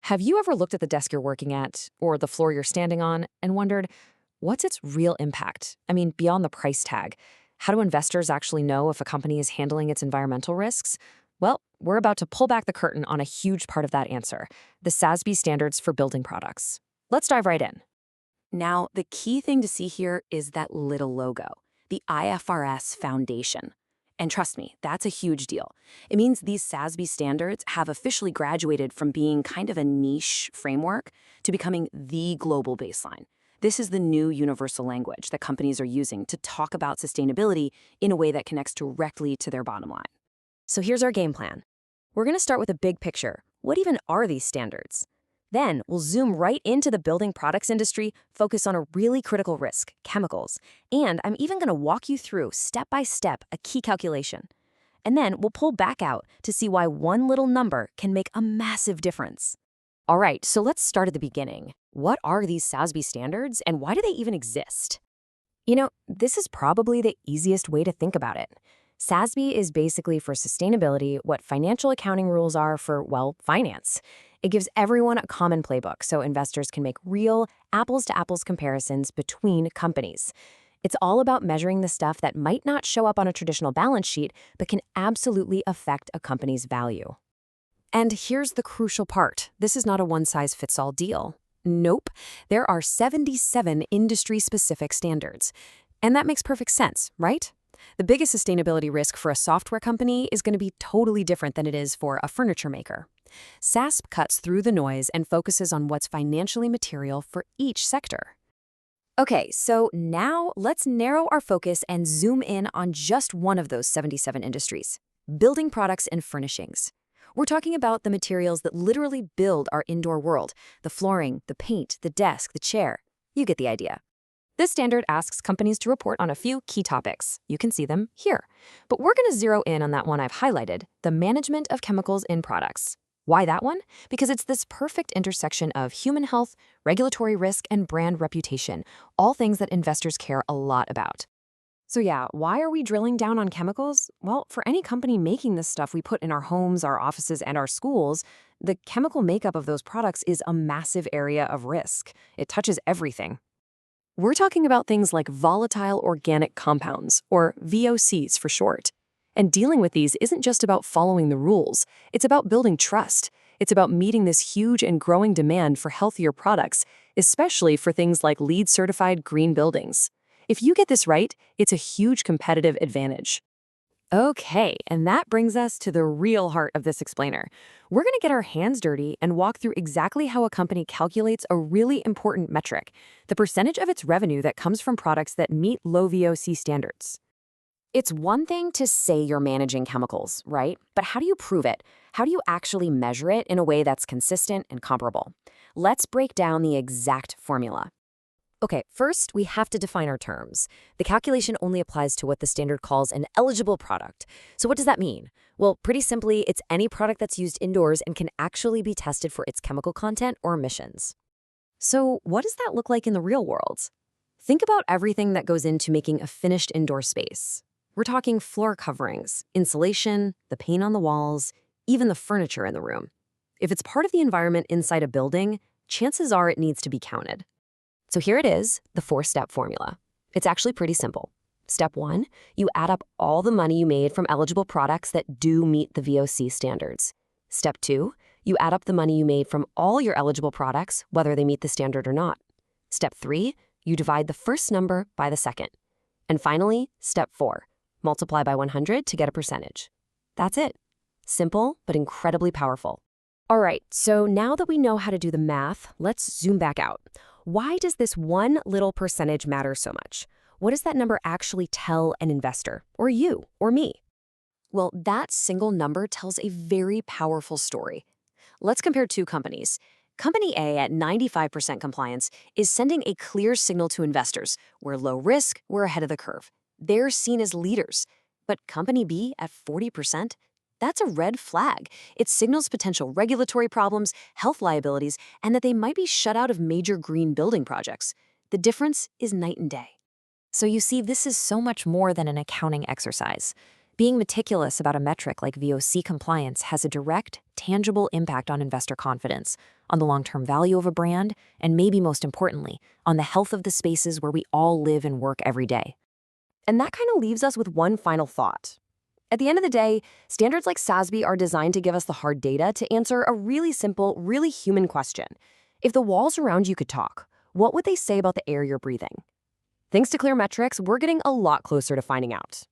Have you ever looked at the desk you're working at or the floor you're standing on and wondered, what's its real impact? I mean, beyond the price tag. How do investors actually know if a company is handling its environmental risks? Well, we're about to pull back the curtain on a huge part of that answer, the SASB standards for building products. Let's dive right in. Now, the key thing to see here is that little logo, the IFRS Foundation. And trust me, that's a huge deal. It means these SASB standards have officially graduated from being kind of a niche framework to becoming the global baseline. This is the new universal language that companies are using to talk about sustainability in a way that connects directly to their bottom line. So here's our game plan. We're going to start with a big picture. What even are these standards? Then we'll zoom right into the building products industry, focus on a really critical risk, chemicals. And I'm even going to walk you through, step by step, a key calculation. And then we'll pull back out to see why one little number can make a massive difference. All right, so let's start at the beginning. What are these SASB standards and why do they even exist? You know, this is probably the easiest way to think about it. SASB is basically for sustainability what financial accounting rules are for, well, finance. It gives everyone a common playbook so investors can make real apples-to-apples comparisons between companies. It's all about measuring the stuff that might not show up on a traditional balance sheet but can absolutely affect a company's value. And here's the crucial part. This is not a one-size-fits-all deal. Nope. There are 77 industry-specific standards. And that makes perfect sense, right? The biggest sustainability risk for a software company is going to be totally different than it is for a furniture maker. SASB cuts through the noise and focuses on what's financially material for each sector. Okay, so now let's narrow our focus and zoom in on just one of those 77 industries, building products and furnishings. We're talking about the materials that literally build our indoor world, the flooring, the paint, the desk, the chair. You get the idea. This standard asks companies to report on a few key topics. You can see them here. But we're going to zero in on that one I've highlighted, the management of chemicals in products. Why that one? Because it's this perfect intersection of human health, regulatory risk, and brand reputation, all things that investors care a lot about. So yeah, why are we drilling down on chemicals? Well, for any company making this stuff we put in our homes, our offices, and our schools, the chemical makeup of those products is a massive area of risk. It touches everything. We're talking about things like volatile organic compounds, or VOCs for short. And dealing with these isn't just about following the rules. It's about building trust. It's about meeting this huge and growing demand for healthier products, especially for things like LEED-certified green buildings. If you get this right, it's a huge competitive advantage. Okay, and that brings us to the real heart of this explainer. We're going to get our hands dirty and walk through exactly how a company calculates a really important metric, the percentage of its revenue that comes from products that meet low VOC standards. It's one thing to say you're managing chemicals, right? But how do you prove it? How do you actually measure it in a way that's consistent and comparable? Let's break down the exact formula. Okay, first, we have to define our terms. The calculation only applies to what the standard calls an eligible product. So what does that mean? Well, pretty simply, it's any product that's used indoors and can actually be tested for its chemical content or emissions. So what does that look like in the real world? Think about everything that goes into making a finished indoor space. We're talking floor coverings, insulation, the paint on the walls, even the furniture in the room. If it's part of the environment inside a building, chances are it needs to be counted. So here it is, the 4-step formula. It's actually pretty simple. Step 1, you add up all the money you made from eligible products that do meet the VOC standards. Step 2, you add up the money you made from all your eligible products, whether they meet the standard or not. Step 3, you divide the first number by the second. And finally, step 4, multiply by 100 to get a percentage. That's it. Simple, but incredibly powerful. All right, so now that we know how to do the math, let's zoom back out. Why does this one little percentage matter so much? What does that number actually tell an investor, or you, or me? Well, that single number tells a very powerful story. Let's compare two companies. Company A at 95% compliance is sending a clear signal to investors. We're low risk, we're ahead of the curve. They're seen as leaders. But Company B at 40%? That's a red flag. It signals potential regulatory problems, health liabilities, and that they might be shut out of major green building projects. The difference is night and day. So you see, this is so much more than an accounting exercise. Being meticulous about a metric like VOC compliance has a direct, tangible impact on investor confidence, on the long-term value of a brand, and maybe most importantly, on the health of the spaces where we all live and work every day. And that kind of leaves us with one final thought. At the end of the day, standards like SASB are designed to give us the hard data to answer a really simple, really human question. If the walls around you could talk, what would they say about the air you're breathing? Thanks to clear metrics, we're getting a lot closer to finding out.